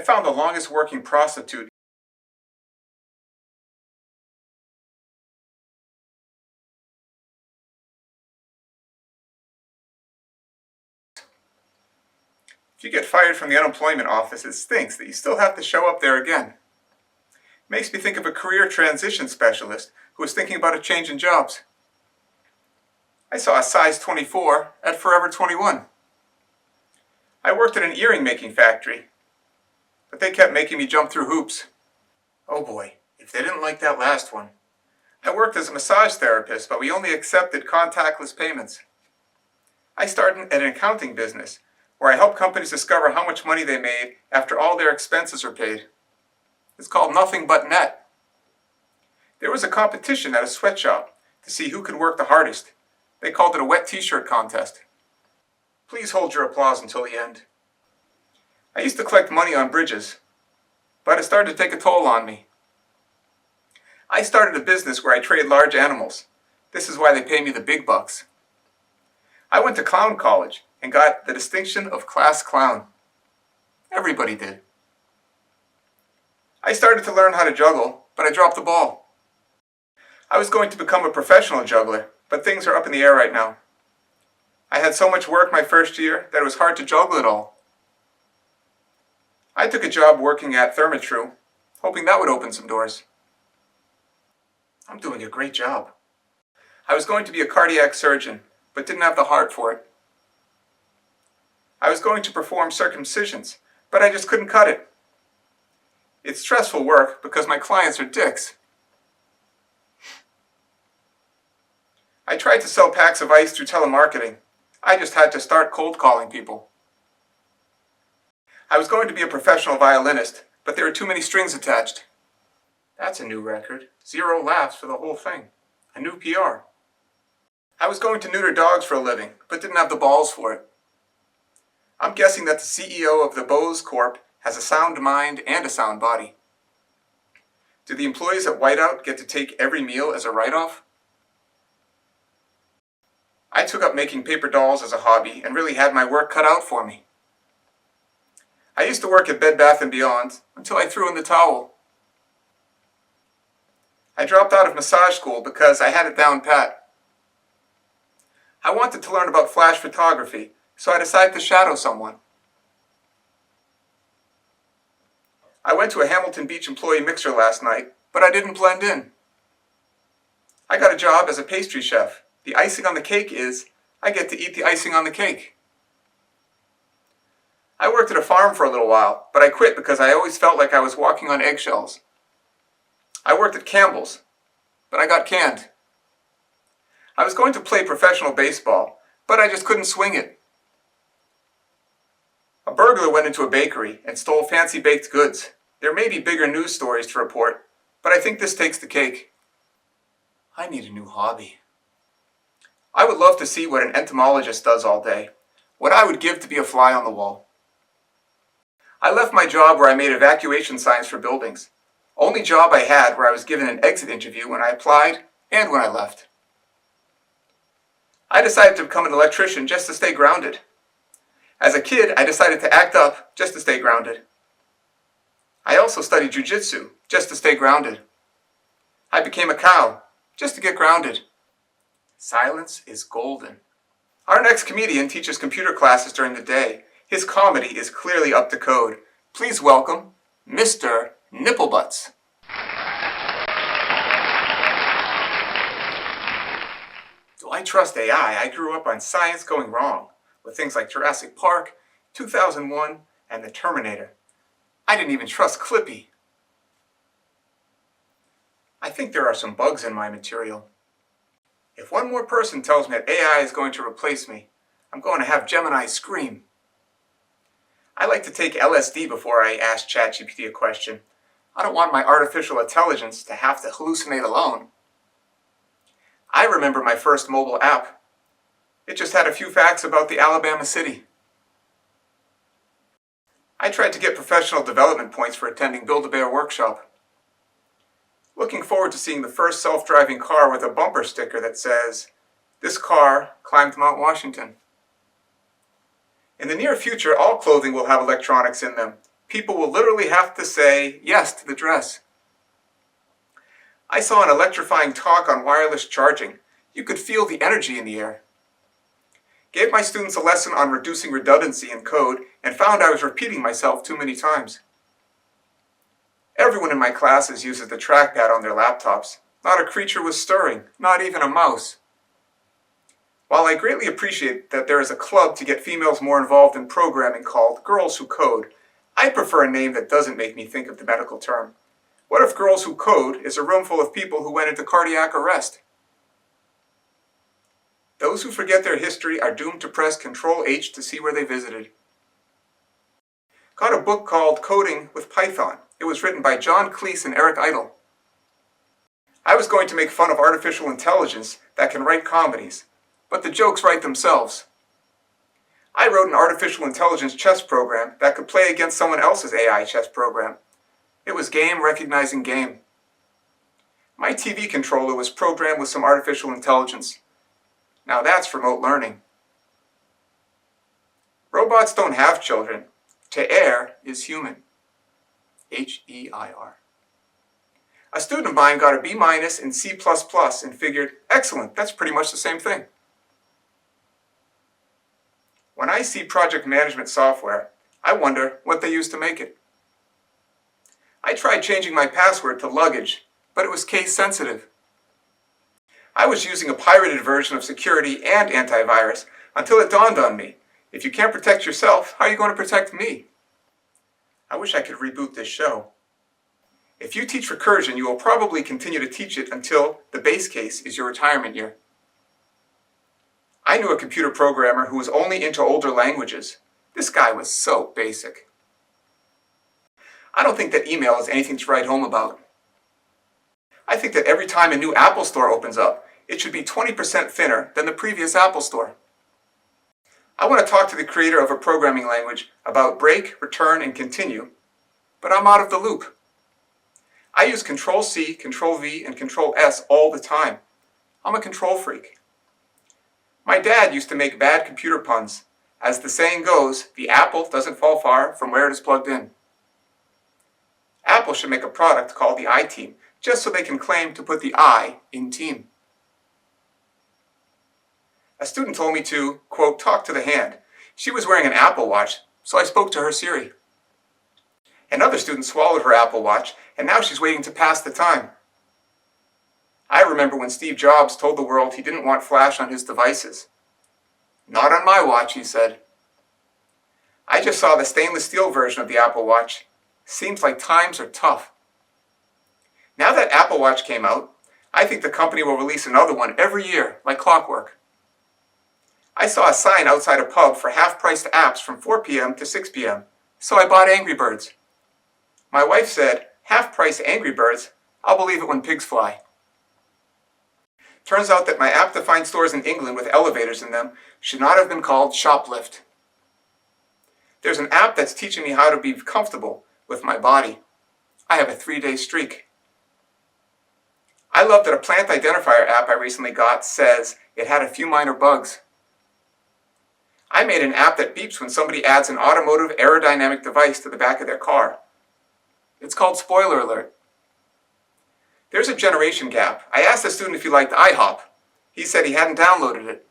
found the longest working prostitute. If you get fired from the unemployment office, it stinks that you still have to show up there again. It makes me think of a career transition specialist who was thinking about a change in jobs. I saw a size 24 at Forever 21. I worked at an earring making factory, but they kept making me jump through hoops. Oh boy, if they didn't like that last one. I worked as a massage therapist, but we only accepted contactless payments. I started an accounting business where I help companies discover how much money they made after all their expenses are paid. It's called Nothing But Net. There was a competition at a sweatshop to see who could work the hardest. They called it a wet t-shirt contest. Please hold your applause until the end. I used to collect money on bridges, but it started to take a toll on me. I started a business where I trade large animals. This is why they pay me the big bucks. I went to clown college and got the distinction of class clown. Everybody did. I started to learn how to juggle, but I dropped the ball. I was going to become a professional juggler, but things are up in the air right now. I had so much work my first year that it was hard to juggle it all. I took a job working at Thermatru, hoping that would open some doors. I'm doing a great job. I was going to be a cardiac surgeon, but didn't have the heart for it. I was going to perform circumcisions, but I just couldn't cut it. It's stressful work because my clients are dicks. I tried to sell packs of ice through telemarketing. I just had to start cold calling people. I was going to be a professional violinist, but there were too many strings attached. That's a new record. 0 laughs for the whole thing. A new PR. I was going to neuter dogs for a living, but didn't have the balls for it. I'm guessing that the CEO of the Bose Corp has a sound mind and a sound body. Do the employees at Whiteout get to take every meal as a write-off? I took up making paper dolls as a hobby and really had my work cut out for me. I used to work at Bed Bath & Beyond until I threw in the towel. I dropped out of massage school because I had it down pat. I wanted to learn about flash photography, so I decided to shadow someone. I went to a Hamilton Beach employee mixer last night, but I didn't blend in. I got a job as a pastry chef. The icing on the cake is, I get to eat the icing on the cake. I worked at a farm for a little while, but I quit because I always felt like I was walking on eggshells. I worked at Campbell's, but I got canned. I was going to play professional baseball, but I just couldn't swing it. A burglar went into a bakery and stole fancy baked goods. There may be bigger news stories to report, but I think this takes the cake. I need a new hobby. I would love to see what an entomologist does all day, what I would give to be a fly on the wall. I left my job where I made evacuation signs for buildings. Only job I had where I was given an exit interview when I applied and when I left. I decided to become an electrician just to stay grounded. As a kid, I decided to act up just to stay grounded. I also studied jiu-jitsu just to stay grounded. I became a cow just to get grounded. Silence is golden. Our next comedian teaches computer classes during the day. His comedy is clearly up to code. Please welcome Mr. Nipplebutts. Do I trust AI? I grew up on science going wrong, with things like Jurassic Park, 2001, and The Terminator. I didn't even trust Clippy. I think there are some bugs in my material. If one more person tells me that AI is going to replace me, I'm going to have Gemini scream. I like to take LSD before I ask ChatGPT a question. I don't want my artificial intelligence to have to hallucinate alone. I remember my first mobile app. It just had a few facts about the Alabama city. I tried to get professional development points for attending Build-A-Bear workshop. Looking forward to seeing the first self-driving car with a bumper sticker that says, "This car climbed Mount Washington." In the near future, all clothing will have electronics in them. People will literally have to say yes to the dress. I saw an electrifying talk on wireless charging. You could feel the energy in the air. Gave my students a lesson on reducing redundancy in code and found I was repeating myself too many times. Everyone in my classes uses the trackpad on their laptops. Not a creature was stirring, not even a mouse. While I greatly appreciate that there is a club to get females more involved in programming called Girls Who Code, I prefer a name that doesn't make me think of the medical term. What if Girls Who Code is a room full of people who went into cardiac arrest? Those who forget their history are doomed to press Ctrl-H to see where they visited. Got a book called Coding with Python. It was written by John Cleese and Eric Idle. I was going to make fun of artificial intelligence that can write comedies, but the jokes write themselves. I wrote an artificial intelligence chess program that could play against someone else's AI chess program. It was game recognizing game. My TV controller was programmed with some artificial intelligence. Now that's remote learning. Robots don't have children. To err is human. H-E-I-R. A student of mine got a B- in C++ and figured, excellent, that's pretty much the same thing. When I see project management software, I wonder what they use to make it. I tried changing my password to luggage, but it was case sensitive. I was using a pirated version of security and antivirus until it dawned on me, if you can't protect yourself, how are you going to protect me? I wish I could reboot this show. If you teach recursion, you will probably continue to teach it until the base case is your retirement year. I knew a computer programmer who was only into older languages. This guy was so basic. I don't think that email is anything to write home about. I think that every time a new Apple store opens up, it should be 20% thinner than the previous Apple store. I want to talk to the creator of a programming language about break, return, and continue, but I'm out of the loop. I use Control-C, Control-V, and Control-S all the time. I'm a control freak. My dad used to make bad computer puns. As the saying goes, the apple doesn't fall far from where it is plugged in. Apple should make a product called the iTeam, just so they can claim to put the I in team. A student told me to, quote, talk to the hand. She was wearing an Apple Watch, so I spoke to her Siri. Another student swallowed her Apple Watch, and now she's waiting to pass the time. I remember when Steve Jobs told the world he didn't want flash on his devices. Not on my watch, he said. I just saw the stainless steel version of the Apple Watch. Seems like times are tough. Now that Apple Watch came out, I think the company will release another one every year, like clockwork. I saw a sign outside a pub for half-priced apps from 4 p.m. to 6 p.m., so I bought Angry Birds. My wife said, half-price Angry Birds? I'll believe it when pigs fly. Turns out that my app to find stores in England with elevators in them should not have been called Shoplift. There's an app that's teaching me how to be comfortable with my body. I have a 3-day streak. I love that a plant identifier app I recently got says it had a few minor bugs. I made an app that beeps when somebody adds an automotive aerodynamic device to the back of their car. It's called Spoiler Alert. There's a generation gap. I asked a student if he liked IHOP. He said he hadn't downloaded it.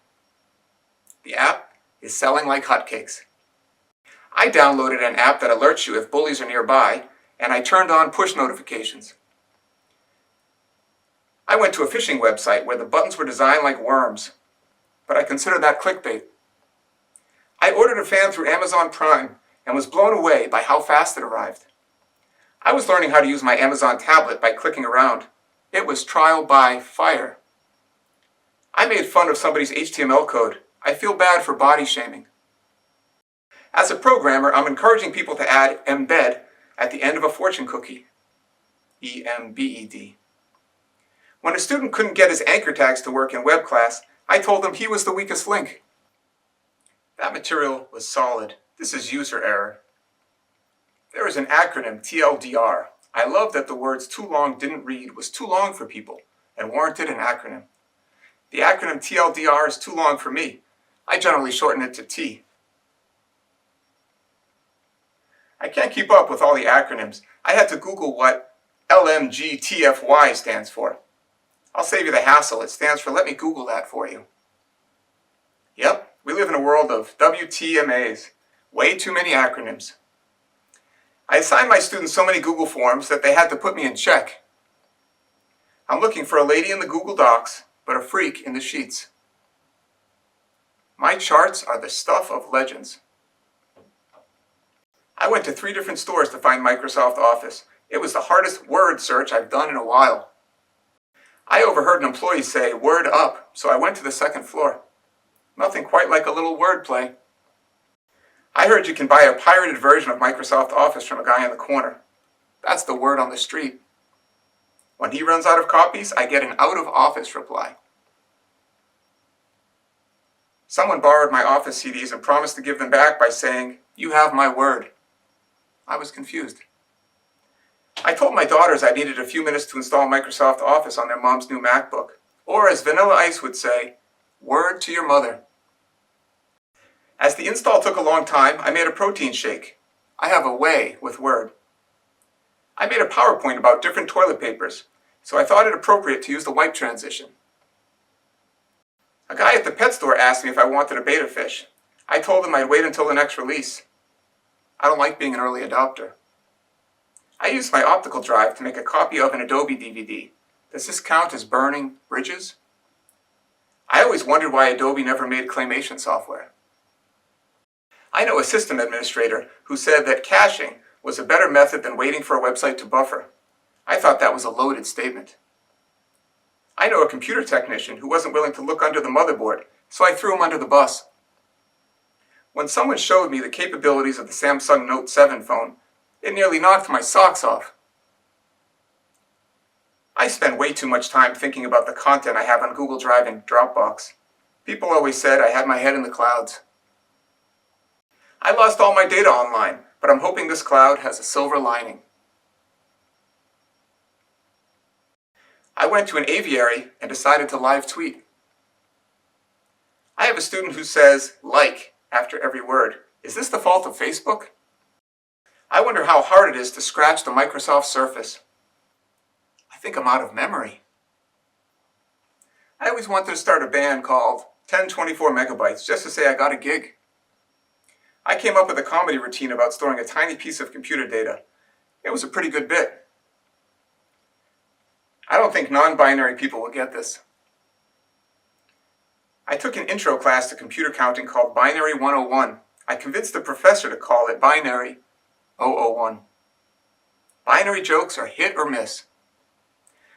The app is selling like hotcakes. I downloaded an app that alerts you if bullies are nearby, and I turned on push notifications. I went to a phishing website where the buttons were designed like worms, but I consider that clickbait. I ordered a fan through Amazon Prime and was blown away by how fast it arrived. I was learning how to use my Amazon tablet by clicking around. It was trial by fire. I made fun of somebody's HTML code. I feel bad for body shaming. As a programmer, I'm encouraging people to add embed at the end of a fortune cookie. E-M-B-E-D. When a student couldn't get his anchor tags to work in web class, I told him he was the weakest link. That material was solid. This is user error. There is an acronym, TLDR. I love that the words too long didn't read was too long for people and warranted an acronym. The acronym TLDR is too long for me. I generally shorten it to T. I can't keep up with all the acronyms. I had to Google what LMGTFY stands for. I'll save you the hassle. It stands for let me Google that for you. Yep, we live in a world of WTMAs. Way too many acronyms. I assigned my students so many Google forms that they had to put me in check. I'm looking for a lady in the Google Docs, but a freak in the sheets. My charts are the stuff of legends. I went to 3 different stores to find Microsoft Office. It was the hardest word search I've done in a while. I overheard an employee say, "Word up," so I went to the 2nd floor. Nothing quite like a little wordplay. I heard you can buy a pirated version of Microsoft Office from a guy in the corner. That's the word on the street. When he runs out of copies, I get an out-of-office reply. Someone borrowed my Office CDs and promised to give them back by saying, "You have my word." I was confused. I told my daughters I needed a few minutes to install Microsoft Office on their mom's new MacBook. Or as Vanilla Ice would say, word to your mother. As the install took a long time, I made a protein shake. I have a way with Word. I made a PowerPoint about different toilet papers, so I thought it appropriate to use the wipe transition. A guy at the pet store asked me if I wanted a beta fish. I told him I'd wait until the next release. I don't like being an early adopter. I used my optical drive to make a copy of an Adobe DVD. Does this count as burning bridges? I always wondered why Adobe never made claymation software. I know a system administrator who said that caching was a better method than waiting for a website to buffer. I thought that was a loaded statement. I know a computer technician who wasn't willing to look under the motherboard, so I threw him under the bus. When someone showed me the capabilities of the Samsung Note 7 phone, it nearly knocked my socks off. I spend way too much time thinking about the content I have on Google Drive and Dropbox. People always said I had my head in the clouds. I lost all my data online, but I'm hoping this cloud has a silver lining. I went to an aviary and decided to live tweet. I have a student who says, "like," after every word. Is this the fault of Facebook? I wonder how hard it is to scratch the Microsoft Surface. I think I'm out of memory. I always wanted to start a band called 1024 Megabytes just to say I got a gig. I came up with a comedy routine about storing a tiny piece of computer data. It was a pretty good bit. I don't think non-binary people will get this. I took an intro class to computer counting called Binary 101. I convinced the professor to call it Binary 001. Binary jokes are hit or miss.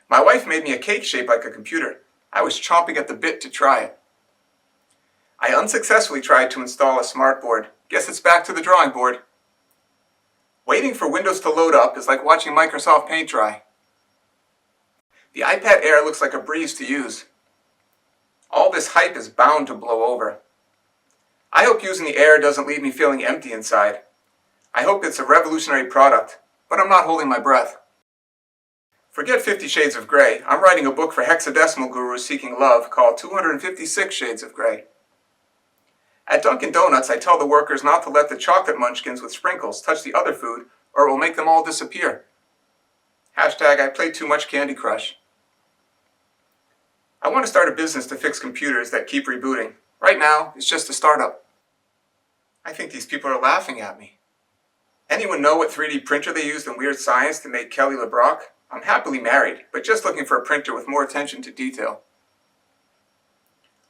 My wife made me a cake shaped like a computer. I was chomping at the bit to try it. I unsuccessfully tried to install a smartboard. Guess it's back to the drawing board. Waiting for Windows to load up is like watching Microsoft Paint dry. The iPad Air looks like a breeze to use. All this hype is bound to blow over. I hope using the Air doesn't leave me feeling empty inside. I hope it's a revolutionary product, but I'm not holding my breath. Forget 50 Shades of Grey. I'm writing a book for hexadecimal gurus seeking love called 256 Shades of Grey. At Dunkin' Donuts, I tell the workers not to let the chocolate munchkins with sprinkles touch the other food, or it will make them all disappear. Hashtag I play too much Candy Crush. I want to start a business to fix computers that keep rebooting. Right now, it's just a startup. I think these people are laughing at me. Anyone know what 3D printer they used in Weird Science to make Kelly LeBrock? I'm happily married, but just looking for a printer with more attention to detail.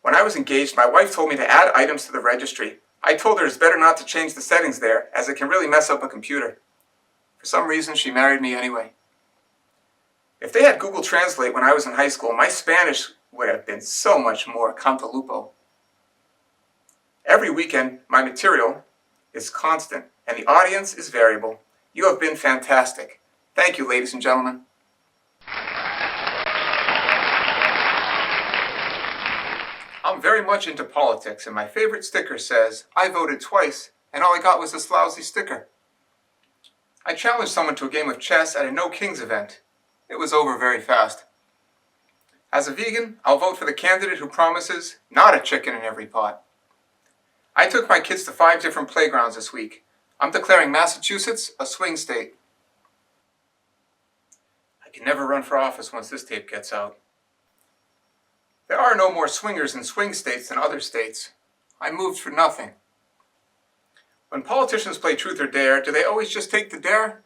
When I was engaged, my wife told me to add items to the registry. I told her it's better not to change the settings there, as it can really mess up a computer. For some reason, she married me anyway. If they had Google Translate when I was in high school, my Spanish would have been so much more cantalupo. Every weekend, my material is constant, and the audience is variable. You have been fantastic. Thank you, ladies and gentlemen. I'm very much into politics, and my favorite sticker says, "I voted twice, and all I got was this lousy sticker." I challenged someone to a game of chess at a No Kings event. It was over very fast. As a vegan, I'll vote for the candidate who promises not a chicken in every pot. I took my kids to 5 different playgrounds this week. I'm declaring Massachusetts a swing state. I can never run for office once this tape gets out. There are no more swingers in swing states than other states. I moved for nothing. When politicians play truth or dare, do they always just take the dare?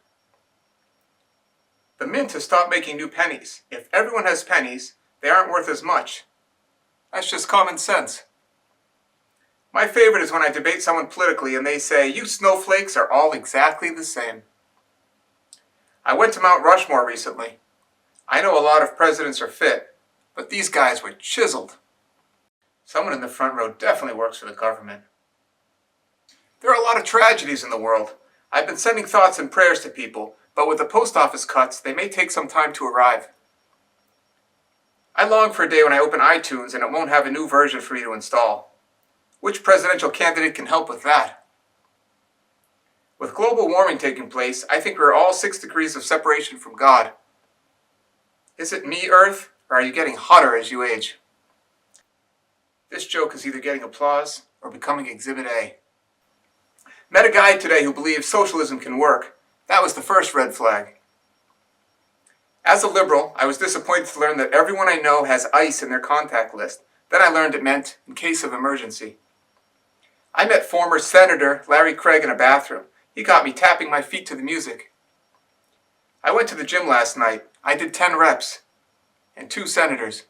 The mint has stopped making new pennies. If everyone has pennies, they aren't worth as much. That's just common sense. My favorite is when I debate someone politically and they say, "You snowflakes are all exactly the same." I went to Mount Rushmore recently. I know a lot of presidents are fit, but these guys were chiseled. Someone in the front row definitely works for the government. There are a lot of tragedies in the world. I've been sending thoughts and prayers to people, but with the post office cuts, they may take some time to arrive. I long for a day when I open iTunes and it won't have a new version for me to install. Which presidential candidate can help with that? With global warming taking place, I think we're all 6 degrees of separation from God. Is it me, Earth, or are you getting hotter as you age? This joke is either getting applause or becoming Exhibit A. Met a guy today who believes socialism can work. That was the first red flag. As a liberal, I was disappointed to learn that everyone I know has ICE in their contact list. Then I learned it meant in case of emergency. I met former Senator Larry Craig in a bathroom. He got me tapping my feet to the music. I went to the gym last night. I did 10 reps. And 2 senators.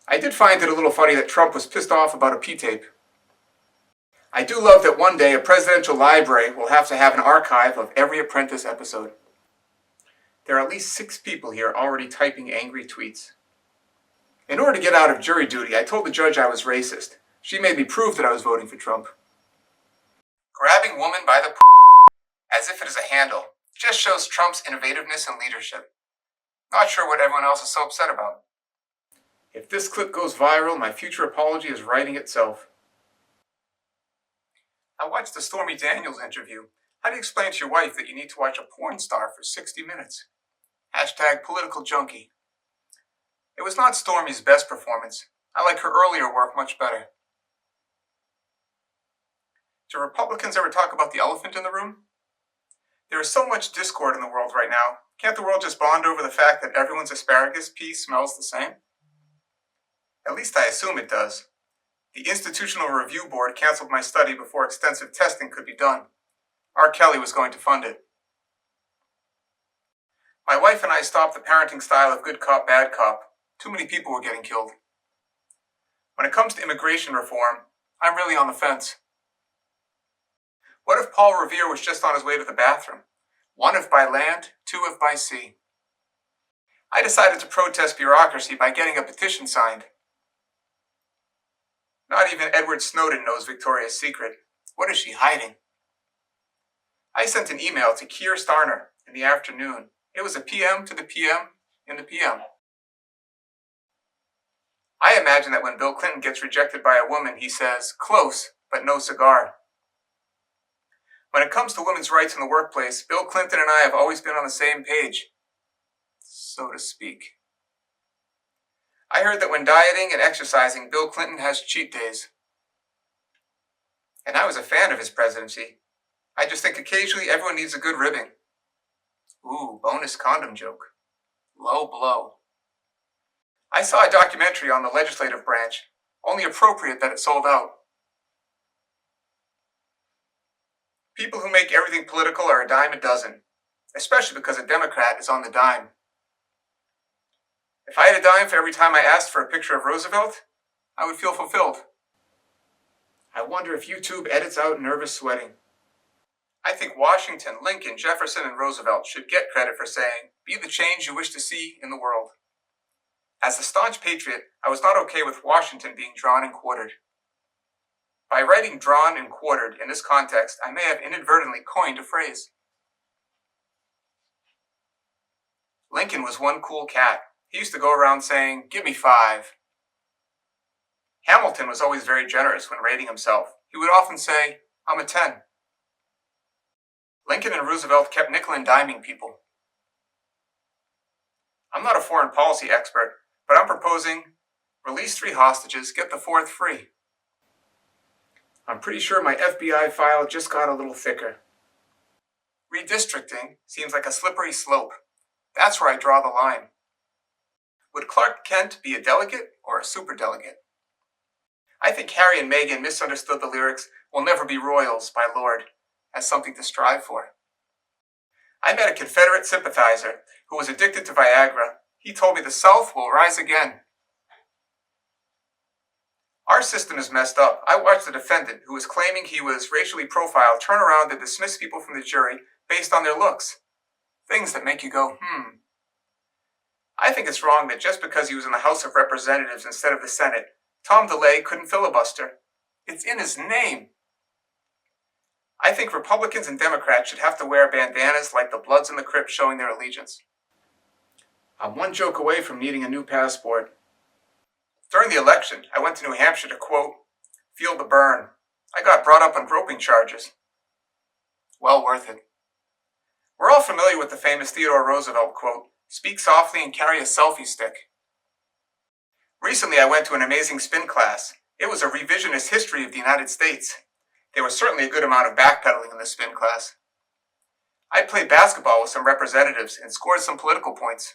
I did find it a little funny that Trump was pissed off about a P-tape. I do love that one day a presidential library will have to have an archive of every Apprentice episode. There are at least 6 people here already typing angry tweets. In order to get out of jury duty, I told the judge I was racist. She made me prove that I was voting for Trump. Grabbing woman by the as if it is a handle just shows Trump's innovativeness and leadership. Not sure what everyone else is so upset about. If this clip goes viral, my future apology is writing itself. I watched the Stormy Daniels interview. How do you explain to your wife that you need to watch a porn star for 60 minutes? Hashtag political junkie. It was not Stormy's best performance. I like her earlier work much better. Do Republicans ever talk about the elephant in the room? There is so much discord in the world right now. Can't the world just bond over the fact that everyone's asparagus pea smells the same? At least I assume it does. The Institutional Review Board canceled my study before extensive testing could be done. R. Kelly was going to fund it. My wife and I stopped the parenting style of good cop, bad cop. Too many people were getting killed. When it comes to immigration reform, I'm really on the fence. What if Paul Revere was just on his way to the bathroom? 1 if by land, 2 if by sea. I decided to protest bureaucracy by getting a petition signed. Not even Edward Snowden knows Victoria's secret. What is she hiding? I sent an email to Keir Starmer in the afternoon. It was a PM to the PM in the PM. I imagine that when Bill Clinton gets rejected by a woman, he says, "Close, but no cigar." When it comes to women's rights in the workplace, Bill Clinton and I have always been on the same page, so to speak. I heard that when dieting and exercising, Bill Clinton has cheat days. And I was a fan of his presidency. I just think occasionally everyone needs a good ribbing. Ooh, bonus condom joke. Low blow. I saw a documentary on the legislative branch. Only appropriate that it sold out. People who make everything political are a dime a dozen, especially because a Democrat is on the dime. If I had a dime for every time I asked for a picture of Roosevelt, I would feel fulfilled. I wonder if YouTube edits out nervous sweating. I think Washington, Lincoln, Jefferson, and Roosevelt should get credit for saying, "Be the change you wish to see in the world." As a staunch patriot, I was not okay with Washington being drawn and quartered. By writing drawn and quartered in this context, I may have inadvertently coined a phrase. Lincoln was one cool cat. He used to go around saying, "Give me 5." Hamilton was always very generous when rating himself. He would often say, "I'm a 10." Lincoln and Roosevelt kept nickel and diming people. I'm not a foreign policy expert, but I'm proposing release 3 hostages, get the 4th free. I'm pretty sure my FBI file just got a little thicker. Redistricting seems like a slippery slope. That's where I draw the line. Would Clark Kent be a delegate or a superdelegate? I think Harry and Meghan misunderstood the lyrics, "We'll never be royals" by Lord, as something to strive for. I met a Confederate sympathizer who was addicted to Viagra. He told me the South will rise again. Our system is messed up. I watched a defendant who was claiming he was racially profiled turn around and dismiss people from the jury based on their looks. Things that make you go, I think it's wrong that just because he was in the House of Representatives instead of the Senate, Tom DeLay couldn't filibuster. It's in his name. I think Republicans and Democrats should have to wear bandanas like the Bloods in the Crypt showing their allegiance. I'm one joke away from needing a new passport. During the election, I went to New Hampshire to, quote, feel the burn. I got brought up on groping charges. Well worth it. We're all familiar with the famous Theodore Roosevelt quote, speak softly and carry a selfie stick. Recently, I went to an amazing spin class. It was a revisionist history of the United States. There was certainly a good amount of backpedaling in this spin class. I played basketball with some representatives and scored some political points.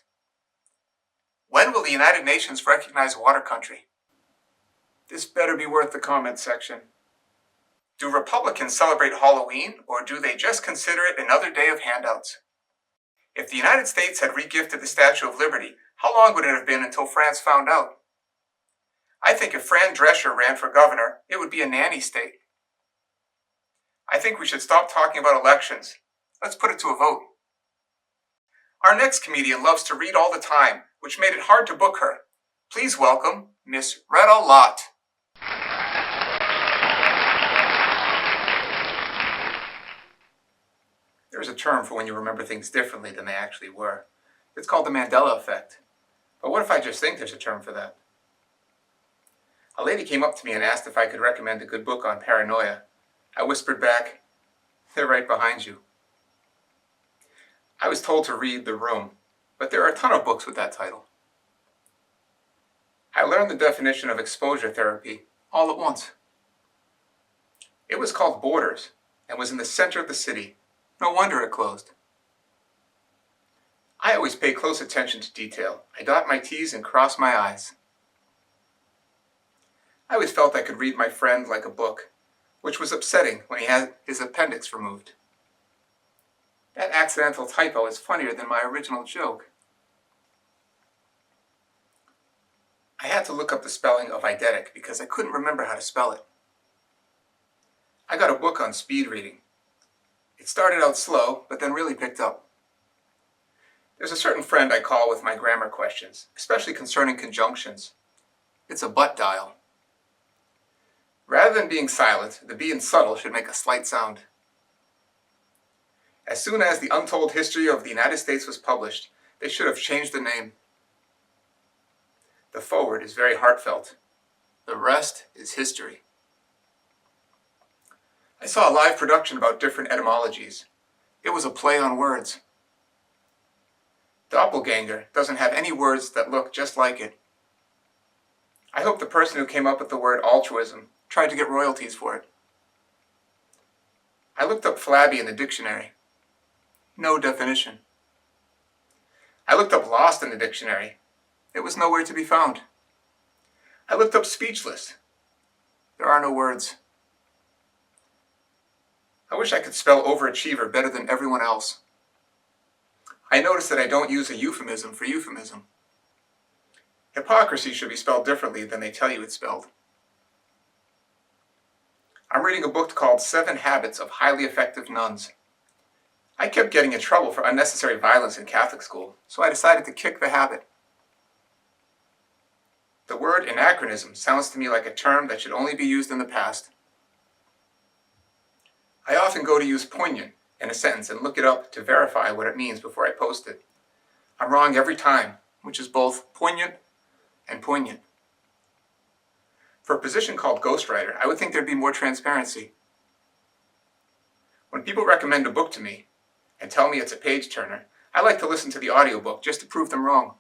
When will the United Nations recognize water country? This better be worth the comment section. Do Republicans celebrate Halloween, or do they just consider it another day of handouts? If the United States had regifted the Statue of Liberty, how long would it have been until France found out? I think if Fran Drescher ran for governor, it would be a nanny state. I think we should stop talking about elections. Let's put it to a vote. Our next comedian loves to read all the time, which made it hard to book her. Please welcome Miss Rhetta Lott. There's a term for when you remember things differently than they actually were. It's called the Mandela effect. But what if I just think there's a term for that? A lady came up to me and asked if I could recommend a good book on paranoia. I whispered back, they're right behind you. I was told to read The Room, but there are a ton of books with that title. I learned the definition of exposure therapy all at once. It was called Borders and was in the center of the city. No wonder it closed. I always pay close attention to detail. I dot my T's and cross my I's. I always felt I could read my friend like a book, which was upsetting when he had his appendix removed. That accidental typo is funnier than my original joke. I had to look up the spelling of eidetic because I couldn't remember how to spell it. I got a book on speed reading. It started out slow, but then really picked up. There's a certain friend I call with my grammar questions, especially concerning conjunctions. It's a butt dial. Rather than being silent, the B in subtle should make a slight sound. As soon as The Untold History of the United States was published, they should have changed the name. The foreword is very heartfelt. The rest is history. I saw a live production about different etymologies. It was a play on words. Doppelganger doesn't have any words that look just like it. I hope the person who came up with the word altruism tried to get royalties for it. I looked up flabby in the dictionary. No definition. I looked up lost in the dictionary. It was nowhere to be found. I looked up speechless. There are no words. I wish I could spell overachiever better than everyone else. I noticed that I don't use a euphemism for euphemism. Hypocrisy should be spelled differently than they tell you it's spelled. I'm reading a book called 7 Habits of Highly Effective Nuns. I kept getting in trouble for unnecessary violence in Catholic school, so I decided to kick the habit. The word anachronism sounds to me like a term that should only be used in the past. I often go to use poignant in a sentence and look it up to verify what it means before I post it. I'm wrong every time, which is both poignant and poignant. For a position called ghostwriter, I would think there'd be more transparency. When people recommend a book to me and tell me it's a page turner, I like to listen to the audiobook just to prove them wrong.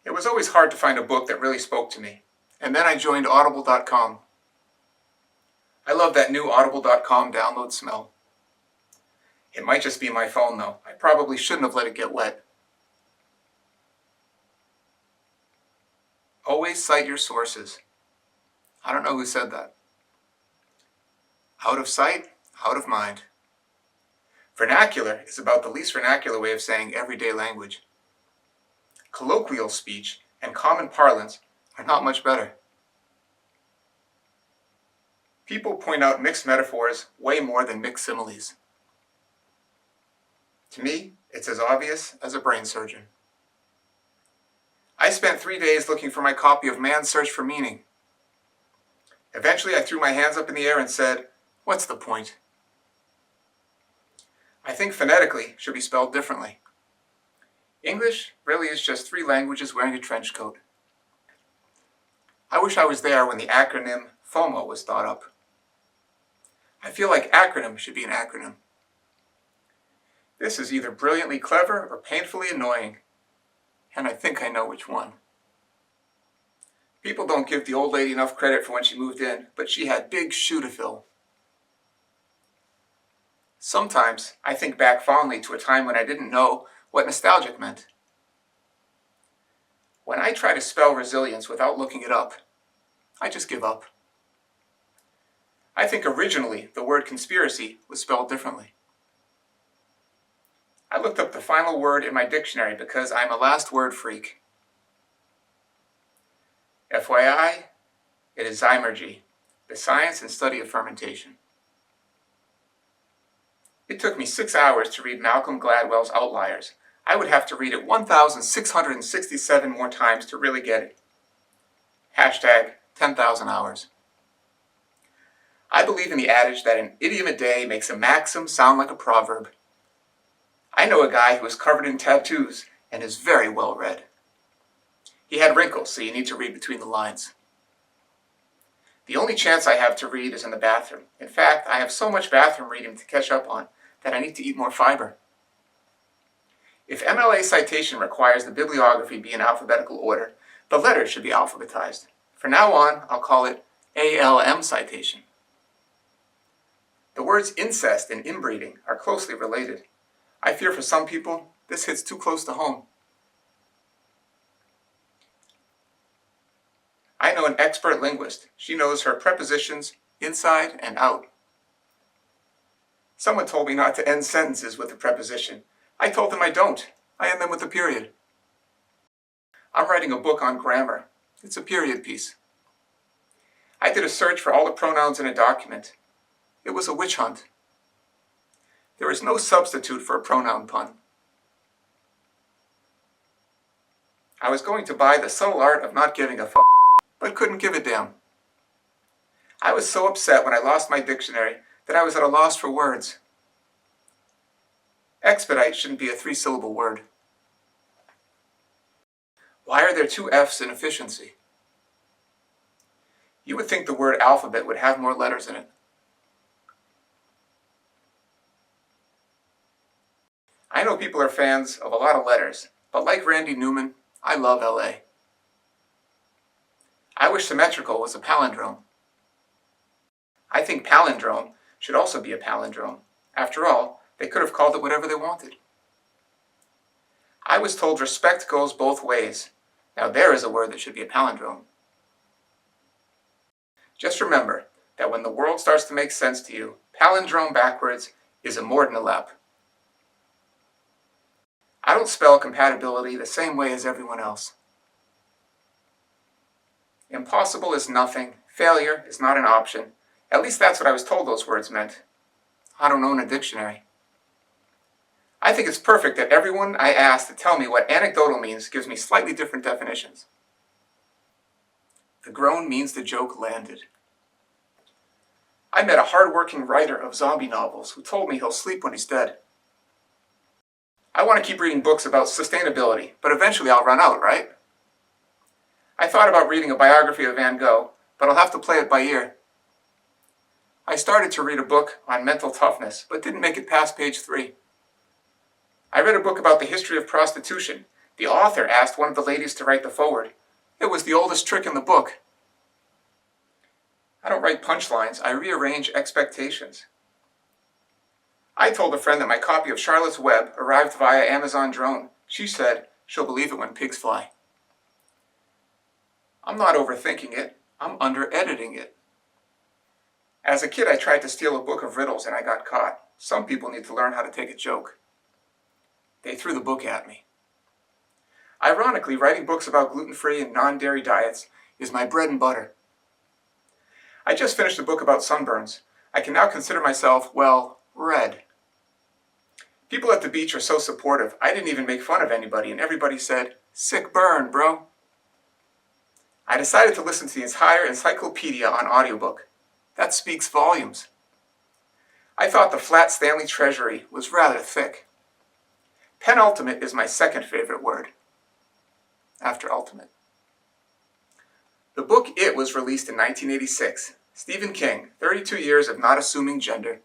It was always hard to find a book that really spoke to me, And then I joined Audible.com. I love that new Audible.com download smell. It might just be my phone though. I probably shouldn't have let it get wet. Always cite your sources. I don't know who said that. Out of sight, out of mind. Vernacular is about the least vernacular way of saying everyday language. Colloquial speech and common parlance are not much better. People point out mixed metaphors way more than mixed similes. To me, it's as obvious as a brain surgeon. I spent 3 days looking for my copy of Man's Search for Meaning. Eventually, I threw my hands up in the air and said, "What's the point?" I think phonetically should be spelled differently. English really is just 3 languages wearing a trench coat. I wish I was there when the acronym FOMO was thought up. I feel like acronym should be an acronym. This is either brilliantly clever or painfully annoying, and I think I know which one. People don't give the old lady enough credit for when she moved in, but she had big shoe to fill. Sometimes I think back fondly to a time when I didn't know what nostalgic meant. When I try to spell resilience without looking it up, I just give up. I think originally the word conspiracy was spelled differently. I looked up the final word in my dictionary because I'm a last word freak. FYI, it is Zymergy, the science and study of fermentation. It took me 6 hours to read Malcolm Gladwell's Outliers. I would have to read it 1,667 more times to really get it. Hashtag 10,000 hours. I believe in the adage that an idiom a day makes a maxim sound like a proverb. I know a guy who is covered in tattoos and is very well read. He had wrinkles, so you need to read between the lines. The only chance I have to read is in the bathroom. In fact, I have so much bathroom reading to catch up on that I need to eat more fiber. If MLA citation requires the bibliography be in alphabetical order, the letters should be alphabetized. From now on, I'll call it ALM citation. The words incest and inbreeding are closely related. I fear for some people, this hits too close to home. I know an expert linguist. She knows her prepositions inside and out. Someone told me not to end sentences with a preposition. I told them I don't. I end them with a period. I'm writing a book on grammar. It's a period piece. I did a search for all the pronouns in a document. It was a witch hunt. There is no substitute for a pronoun pun. I was going to buy The Subtle Art of Not Giving a F***, but couldn't give a damn. I was so upset when I lost my dictionary that I was at a loss for words. Expedite shouldn't be a 3-syllable word. Why are there 2 F's in efficiency? You would think the word alphabet would have more letters in it. I know people are fans of a lot of letters, but like Randy Newman, I love LA. I wish symmetrical was a palindrome. I think palindrome should also be a palindrome. After all, they could have called it whatever they wanted. I was told respect goes both ways. Now there is a word that should be a palindrome. Just remember that when the world starts to make sense to you, palindrome backwards is a Mordenalap. I don't spell compatibility the same way as everyone else. Impossible is nothing. Failure is not an option. At least that's what I was told those words meant. I don't own a dictionary. I think it's perfect that everyone I ask to tell me what anecdotal means gives me slightly different definitions. The groan means the joke landed. I met a hard-working writer of zombie novels who told me he'll sleep when he's dead. I want to keep reading books about sustainability, but eventually I'll run out, right? I thought about reading a biography of Van Gogh, but I'll have to play it by ear. I started to read a book on mental toughness, but didn't make it past page 3. I read a book about the history of prostitution. The author asked one of the ladies to write the foreword. It was the oldest trick in the book. I don't write punchlines, I rearrange expectations. I told a friend that my copy of Charlotte's Web arrived via Amazon drone. She said she'll believe it when pigs fly. I'm not overthinking it, I'm under-editing it. As a kid, I tried to steal a book of riddles and I got caught. Some people need to learn how to take a joke. They threw the book at me. Ironically, writing books about gluten-free and non-dairy diets is my bread and butter. I just finished a book about sunburns. I can now consider myself, well, red. People at the beach are so supportive. I didn't even make fun of anybody, and everybody said, "Sick burn, bro." I decided to listen to the entire encyclopedia on audiobook. That speaks volumes. I thought the flat Stanley Treasury was rather thick. Penultimate is my second favorite word, after ultimate. The book It was released in 1986. Stephen King, 32 years of not assuming gender.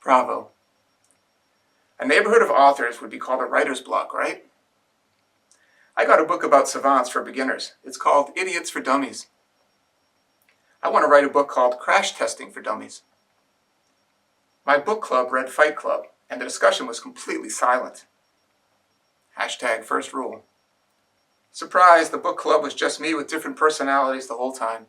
Bravo. A neighborhood of authors would be called a writer's block, right? I got a book about savants for beginners. It's called Idiots for Dummies. I want to write a book called Crash Testing for Dummies. My book club read Fight Club, and the discussion was completely silent. Hashtag first rule. Surprise, the book club was just me with different personalities the whole time.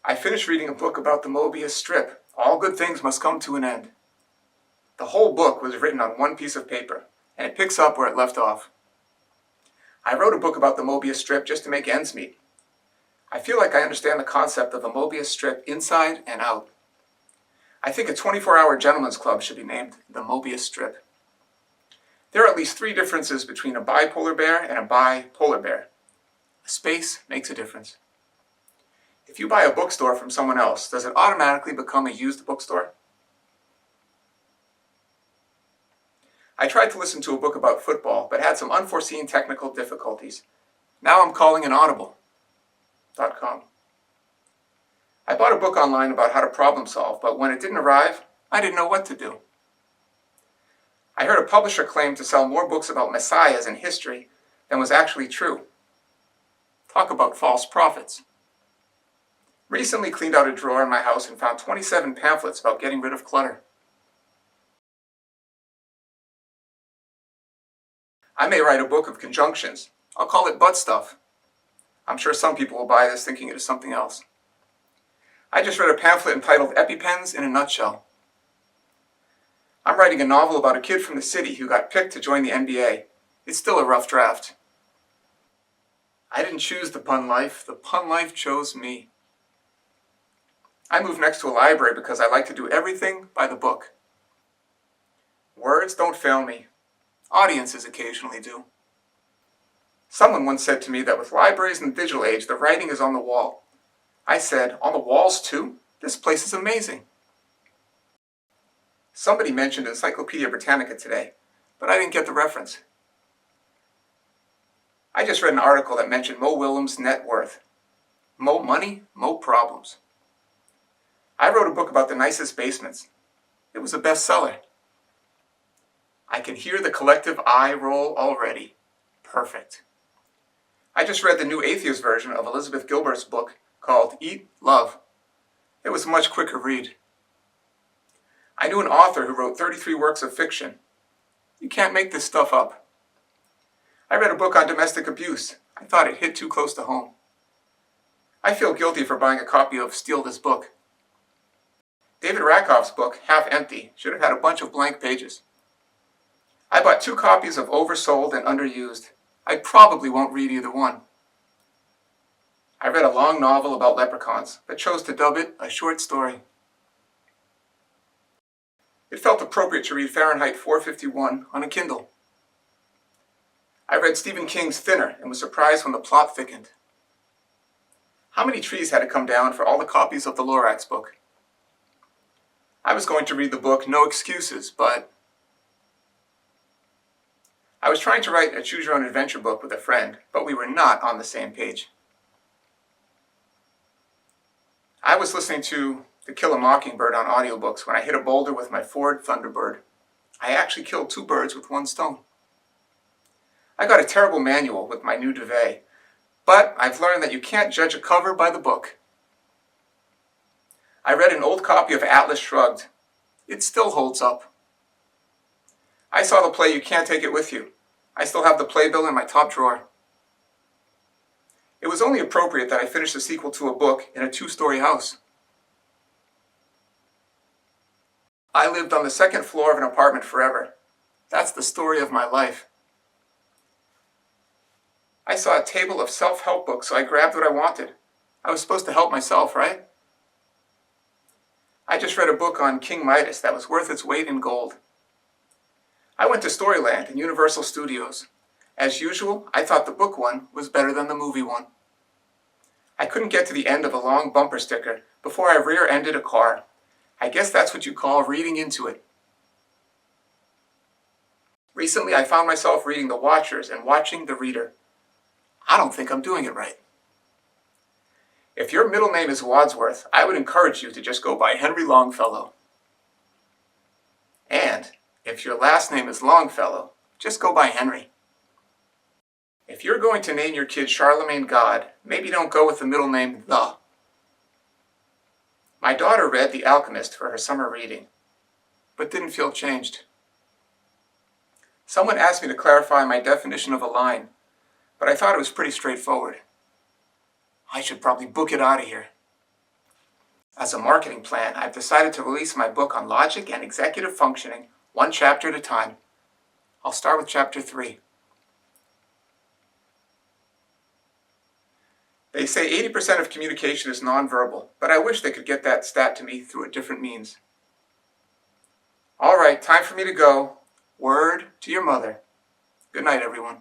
I finished reading a book about the Mobius strip. All good things must come to an end. The whole book was written on one piece of paper, and it picks up where it left off. I wrote a book about the Mobius strip just to make ends meet. I feel like I understand the concept of the Mobius strip inside and out. I think a 24-hour gentleman's club should be named the Mobius strip. There are at least 3 differences between a bipolar bear and a bipolar bear. A space makes a difference. If you buy a bookstore from someone else, does it automatically become a used bookstore? I tried to listen to a book about football, but had some unforeseen technical difficulties. Now I'm calling an audible.com. I bought a book online about how to problem solve, but when it didn't arrive, I didn't know what to do. I heard a publisher claim to sell more books about messiahs in history than was actually true. Talk about false prophets. Recently cleaned out a drawer in my house and found 27 pamphlets about getting rid of clutter. I may write a book of conjunctions. I'll call it butt stuff. I'm sure some people will buy this thinking it is something else. I just read a pamphlet entitled EpiPens in a Nutshell. I'm writing a novel about a kid from the city who got picked to join the NBA. It's still a rough draft. I didn't choose the pun life chose me. I moved next to a library because I like to do everything by the book. Words don't fail me. Audiences occasionally do. Someone once said to me that with libraries in the digital age, the writing is on the wall. I said, on the walls too? This place is amazing. Somebody mentioned Encyclopedia Britannica today, but I didn't get the reference. I just read an article that mentioned Mo Willems' net worth. Mo money, mo problems. I wrote a book about the nicest basements. It was a bestseller. I can hear the collective eye roll already. Perfect. I just read the new atheist version of Elizabeth Gilbert's book called Eat, Love. It was a much quicker read. I knew an author who wrote 33 works of fiction. You can't make this stuff up. I read a book on domestic abuse. I thought it hit too close to home. I feel guilty for buying a copy of Steal This Book. David Rakoff's book, Half Empty, should have had a bunch of blank pages. I bought 2 copies of Oversold and Underused. I probably won't read either one. I read a long novel about leprechauns, but chose to dub it a short story. It felt appropriate to read Fahrenheit 451 on a Kindle. I read Stephen King's Thinner and was surprised when the plot thickened. How many trees had to come down for all the copies of the Lorax book? I was going to read the book No Excuses, but I was trying to write a choose-your-own-adventure book with a friend, but we were not on the same page. I was listening to To Kill a Mockingbird on audiobooks when I hit a boulder with my Ford Thunderbird. I actually killed 2 birds with 1 stone. I got a terrible manual with my new duvet, but I've learned that you can't judge a cover by the book. I read an old copy of Atlas Shrugged. It still holds up. I saw the play You Can't Take It With You. I still have the playbill in my top drawer. It was only appropriate that I finish the sequel to a book in a 2-story house. I lived on the 2nd floor of an apartment forever. That's the story of my life. I saw a table of self-help books, so I grabbed what I wanted. I was supposed to help myself, right? I just read a book on King Midas that was worth its weight in gold. I went to Storyland and Universal Studios. As usual, I thought the book one was better than the movie one. I couldn't get to the end of a long bumper sticker before I rear-ended a car. I guess that's what you call reading into it. Recently, I found myself reading The Watchers and watching The Reader. I don't think I'm doing it right. If your middle name is Wadsworth, I would encourage you to just go by Henry Longfellow. And if your last name is Longfellow, just go by Henry. If you're going to name your kid Charlemagne God, maybe don't go with the middle name The. My daughter read The Alchemist for her summer reading, but didn't feel changed. Someone asked me to clarify my definition of a line, but I thought it was pretty straightforward. I should probably book it out of here. As a marketing plan, I've decided to release my book on logic and executive functioning, one chapter at a time. I'll start with chapter 3. They say 80% of communication is nonverbal, but I wish they could get that stat to me through a different means. All right, time for me to go. Word to your mother. Good night, everyone.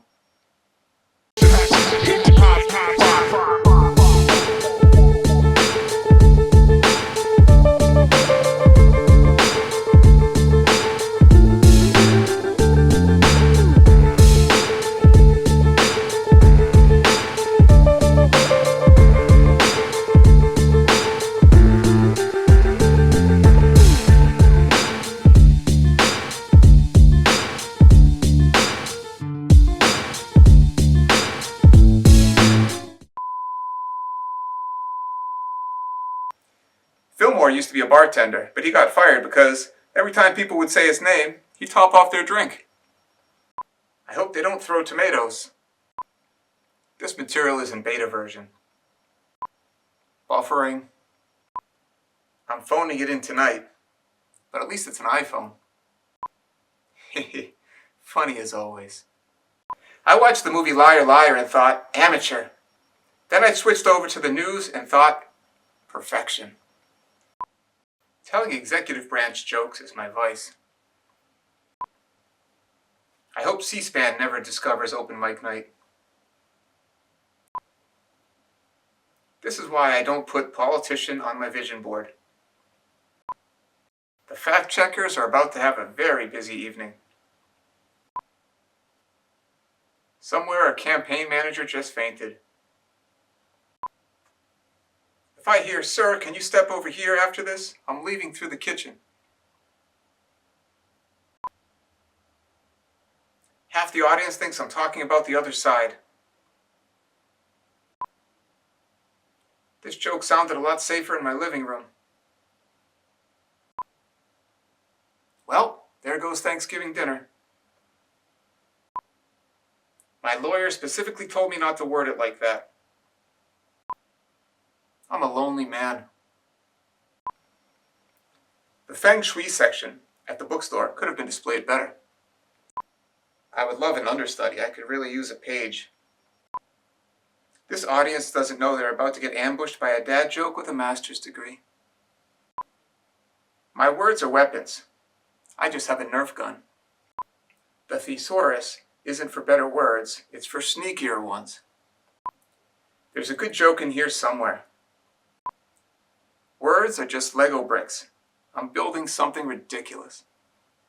Fillmore used to be a bartender, but he got fired because every time people would say his name, he'd top off their drink. I hope they don't throw tomatoes. This material is in beta version. Buffering. I'm phoning it in tonight, but at least it's an iPhone. Funny as always. I watched the movie Liar Liar and thought, amateur. Then I switched over to the news and thought, perfection. Telling executive branch jokes is my vice. I hope C-SPAN never discovers open mic night. This is why I don't put politician on my vision board. The fact checkers are about to have a very busy evening. Somewhere a campaign manager just fainted. If I hear, "Sir, can you step over here after this?" I'm leaving through the kitchen. Half the audience thinks I'm talking about the other side. This joke sounded a lot safer in my living room. Well, there goes Thanksgiving dinner. My lawyer specifically told me not to word it like that. I'm a lonely man. The Feng Shui section at the bookstore could have been displayed better. I would love an understudy. I could really use a page. This audience doesn't know they're about to get ambushed by a dad joke with a master's degree. My words are weapons. I just have a Nerf gun. The thesaurus isn't for better words, it's for sneakier ones. There's a good joke in here somewhere. Words are just Lego bricks. I'm building something ridiculous.